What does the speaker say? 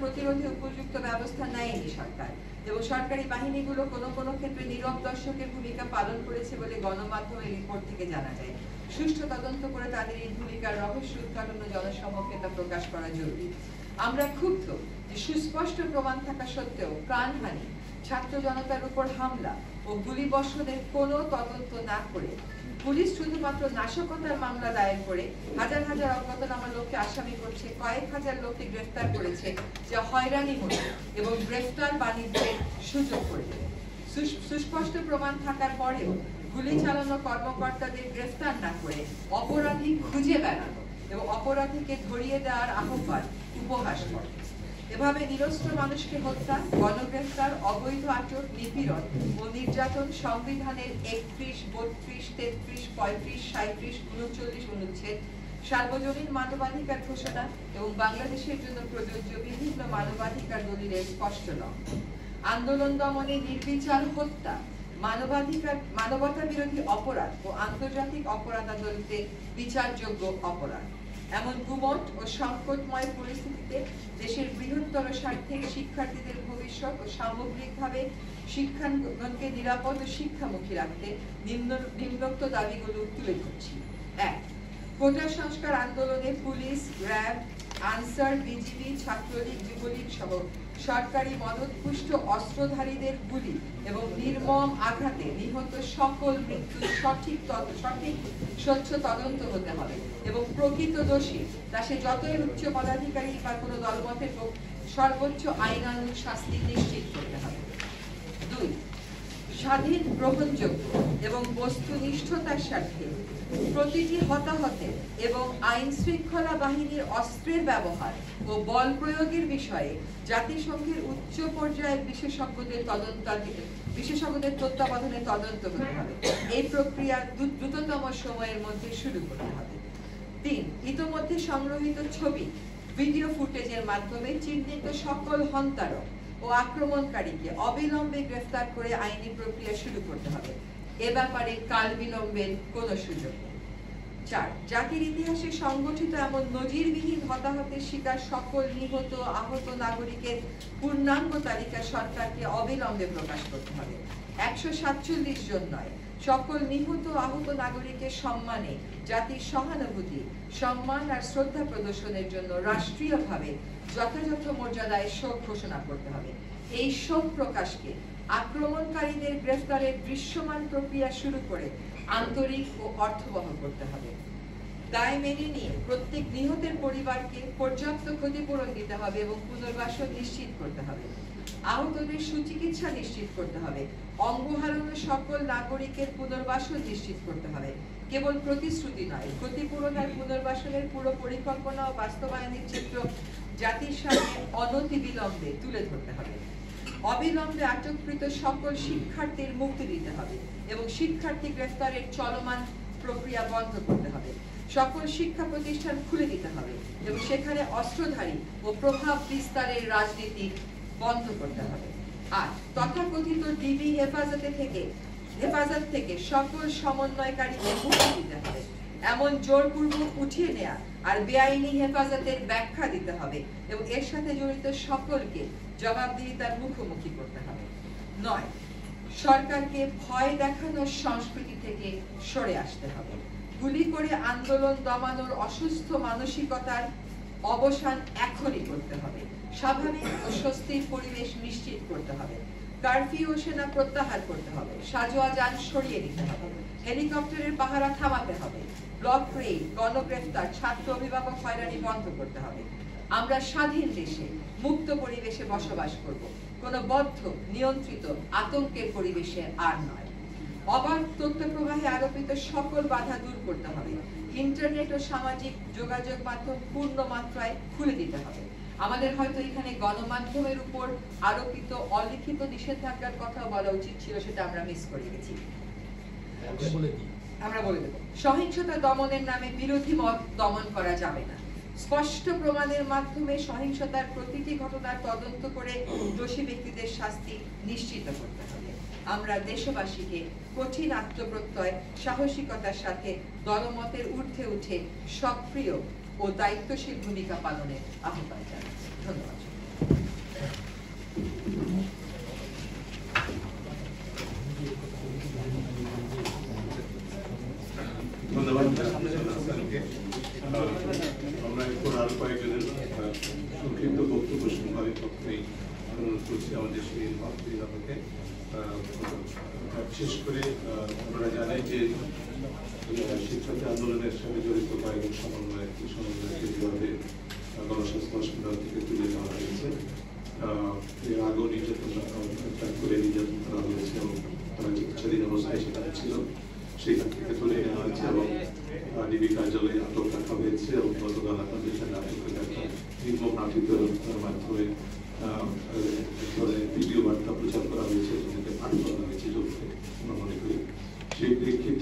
প্রতিরোধে উপযুক্ত ব্যবস্থা নেয়নি সরকার, এবং সরকারি বাহিনীগুলো কোনো কোনো ক্ষেত্রে নীরব দর্শকের ভূমিকা পালন করেছে বলে গণমাধ্যমের রিপোর্ট থেকে জানা যায়। সুষ্ঠু তদন্ত করে তাদের এই ভূমিকার রহস্য উদ্ঘাটন ও জনসমক্ষে তা প্রকাশ করা জরুরি। আমরা ক্ষুব্ধ যে সুস্পষ্ট প্রমাণ থাকা সত্ত্বেও প্রাণহানি, ছাত্র জনতার উপর হামলা ও গুলিবর্ষণের কোনো তদন্ত না করে পুলিশ শুধুমাত্র নাশকতার মামলা দায়ের করে হাজার হাজার অজ্ঞাতনামা লোককে আসামি করছে, কয়েক হাজার লোককে গ্রেফতার করেছে, যা হয়রানি হচ্ছে এবং গ্রেফতার বাণিজ্যের সুযোগ করে দেবে। সুস্পষ্ট প্রমাণ থাকার পরেও গুলি চালানো কর্মকর্তাদের গ্রেফতার না করে অপরাধী খুঁজে বেড়ানো এবং অপরাধীকে ধরিয়ে দেওয়ার আহ্বান উপহাস করে। এভাবে নিরস্ত্র মানুষকে হত্যা, গণগ্রেফতার, অবৈধ আটক, নিপীড়ন ও নির্যাতন সংবিধানের 31, 32, 33, 35, 37, 39 অনুচ্ছেদ, সার্বজনীন মানবাধিকার ঘোষণা এবং বাংলাদেশের জন্য প্রযোজ্য বিভিন্ন মানবাধিকার দলিলের স্পষ্ট লঙ্ঘন। আন্দোলন দমনে নির্বিচার হত্যা, মানবতা বিরোধী অপরাধ ও আন্তর্জাতিক অপরাধ আদালতে বিচারযোগ্য অপরাধ। এমন গুমট ও সংকটময় পরিস্থিতিতে দেশের বৃহত্তর স্বার্থে শিক্ষার্থীদের ভবিষ্যৎ ও সামগ্রিকভাবে শিক্ষাঙ্গনকে নিরাপদ ও শিক্ষামুখী রাখতে নিম্নোক্ত দাবিগুলো তুলে ধরছি। 1. কোটা সংস্কার আন্দোলনে police, RAB, answer, BGB, Chhatra League, Jubo League সহ সরকারি মদতপুষ্ট অস্ত্রধারীদের গুলি এবং নির্মম আঘাতে নিহত সকল মৃত্যুর সঠিক স্বচ্ছ তদন্ত হতে হবে এবং প্রকৃত দোষী, তা সে যতই উচ্চ পদাধিকারী বা কোনো দলমতের সর্বোচ্চ আইনানুগ শাস্তি নিশ্চিত করতে হবে। 2. স্বাধীন, গ্রহণযোগ্য এবং বস্তুনিষ্ঠতার স্বার্থে প্রতিটি হতাহতে এবং আইন শৃঙ্খলা বাহিনীর অস্ত্রের ব্যবহার ও বল প্রয়োগের বিষয়ে জাতিসংঘের উচ্চ পর্যায়ের বিশেষজ্ঞদের তত্ত্বাবধানে তদন্ত হতে হবে। এই প্রক্রিয়া দ্রুততম সময়ের মধ্যে শুরু করতে হবে। 3. ইতোমধ্যে সংগ্রহিত ছবি, ভিডিও ফুটেজের মাধ্যমে চিহ্নিত সকল হন্তারক ও আক্রমণকারীকে অবিলম্বে গ্রেফতার করে আইনি প্রক্রিয়া শুরু করতে হবে। এ ব্যাপারে কাল বিলম্বের কোনো সুযোগ নেই। 4. জাতির ইতিহাসে সংগঠিত এমন নজিরবিহীন হতাহতের শিকার সকল নিহত আহত নাগরিকের পূর্ণাঙ্গ তালিকা সরকারকে অবিলম্বে প্রকাশ করতে হবে। 147 জন নয়, সকল নিহত আহত নাগরিকের সম্মানে জাতির সহানুভূতি, সম্মান আর শ্রদ্ধা প্রদর্শনের জন্য রাষ্ট্রীয়ভাবে যথাযথ মর্যাদায় শোক ঘোষণা করতে হবে। এই শোক প্রকাশকে আক্রমণকারীদের গ্রেফতারের দৃশ্যমান প্রক্রিয়া শুরু করে আন্তরিক ও অর্থবহ করতে হবে। দায় মেনে নিয়ে প্রত্যেক নিহতের পরিবারকে পর্যাপ্ত ক্ষতিপূরণ দিতে হবে এবং পুনর্বাসন নিশ্চিত করতে হবে। আহতদের সুচিকিৎসা নিশ্চিত করতে হবে। অঙ্গ হারানো সকল নাগরিকের পুনর্বাসন নিশ্চিত করতে হবে। কেবল প্রতিশ্রুতি নয়, ক্ষতিপূরণ আর পুনর্বাসনের পুরো পরিকল্পনা ও বাস্তবায়নের চিত্র জাতির সামনে অনতিবিলম্বে তুলে ধরতে হবে। অবিলম্বে আটককৃত সকল শিক্ষার্থীর মুক্তি দিতে হবে এবং শিক্ষার্থী গ্রেফতারের চলমান প্রক্রিয়া বন্ধ করতে হবে। সকল শিক্ষা প্রতিষ্ঠান খুলে দিতে হবে এবং সেখানে অস্ত্রধারী ও প্রভাব বিস্তারের রাজনীতি বন্ধ করতে হবে। আর তথাকথিত ডিবি হেফাজত থেকে সকল সমন্বয়কারীকে মুক্তি দিতে হবে। এমন জোরপূর্বক উঠিয়ে নেয়া আর বেআইনি হেফাজতের ব্যাখ্যা দিতে হবে এবং এর সাথে জড়িত সকলকে জবাবদিহিতার মুখোমুখি করতে হবে। 9. সরকারকে ভয় দেখানোর সংস্কৃতি থেকে সরে আসতে হবে। গুলি করে আন্দোলন দমানোর অসুস্থ মানসিকতার অবসান এখনই করতে হবে। স্বাভাবিক ও স্বস্তির পরিবেশ নিশ্চিত করতে হবে। কারফিউ ও সেনা প্রত্যাহার করতে হবে। সাজোয়া যান সরিয়ে দিতে হবে। হেলিকপ্টারের পাহারা থামাতে হবে। ব্লক রেড, গণগ্রেফতার, ছাত্র অভিভাবক হয়রানি বন্ধ করতে হবে। আমরা স্বাধীন দেশে মুক্ত পরিবেশে বসবাস করব, কোনো বদ্ধ নিয়ন্ত্রিত আতঙ্কের পরিবেশে আর নয়। অবাধ তথ্য প্রবাহে আরোপিত সকল বাধা দূর করতে হবে। ইন্টারনেট ও সামাজিক যোগাযোগ মাধ্যম পূর্ণ মাত্রায় খুলে দিতে হবে। আমাদের হয়তো এখানে গণমাধ্যমের উপর আরোপিত অলিখিত নিষেধাজ্ঞার কথা বলা উচিত ছিল, সেটা আমরা মিস করে গেছি। আমরা বলে দেব, সহিংসতা দমনের নামে বিরোধী মত দমন করা যাবে না। স্পষ্ট প্রমাণের মাধ্যমে সহিংসতার প্রতিটি ঘটনার তদন্ত করে দোষী ব্যক্তিদের শাস্তি নিশ্চিত করতে হবে। আমরা দেশবাসীকে কঠিন আত্মপ্রত্যয়, সাহসিকতার সাথে দলমতের ঊর্ধ্বে উঠে সক্রিয় ও দায়িত্বশীল ভূমিকা পালনের আহ্বান জানাচ্ছি। ধন্যবাদ। কয়েকজনের সংক্ষিপ্ত বক্তব্য শুনবো। আমি প্রথমেই অনুরোধ করছি আমাদের সেই আমাকে বিশেষ করে আমরা জানি যে শিক্ষার্থী আন্দোলনের সাথে জড়িত কয়েকজন সমন্বয়কে যেভাবে গণস্বাস্থ্য হাসপাতাল থেকে তুলে নেওয়া হয়েছে, এর আগেও নির্যাতন করে নির্যাতন করা হয়েছে এবং তারা চিকিৎসাধীন অবস্থায় সেখানে ছিল, সেখান থেকে তুলে নেওয়া হয়েছে এবং ডিবি কার্যালয়ে আটক রাখা হয়েছে এবং গতকাল আপনাদের সাথে আটকের একটা নির্মম নাটকের মাধ্যমে ভিডিও বার্তা প্রচার করা হয়েছে, পাঠ করা হয়েছে, আমরা মনে করি সেই প্রেক্ষিতে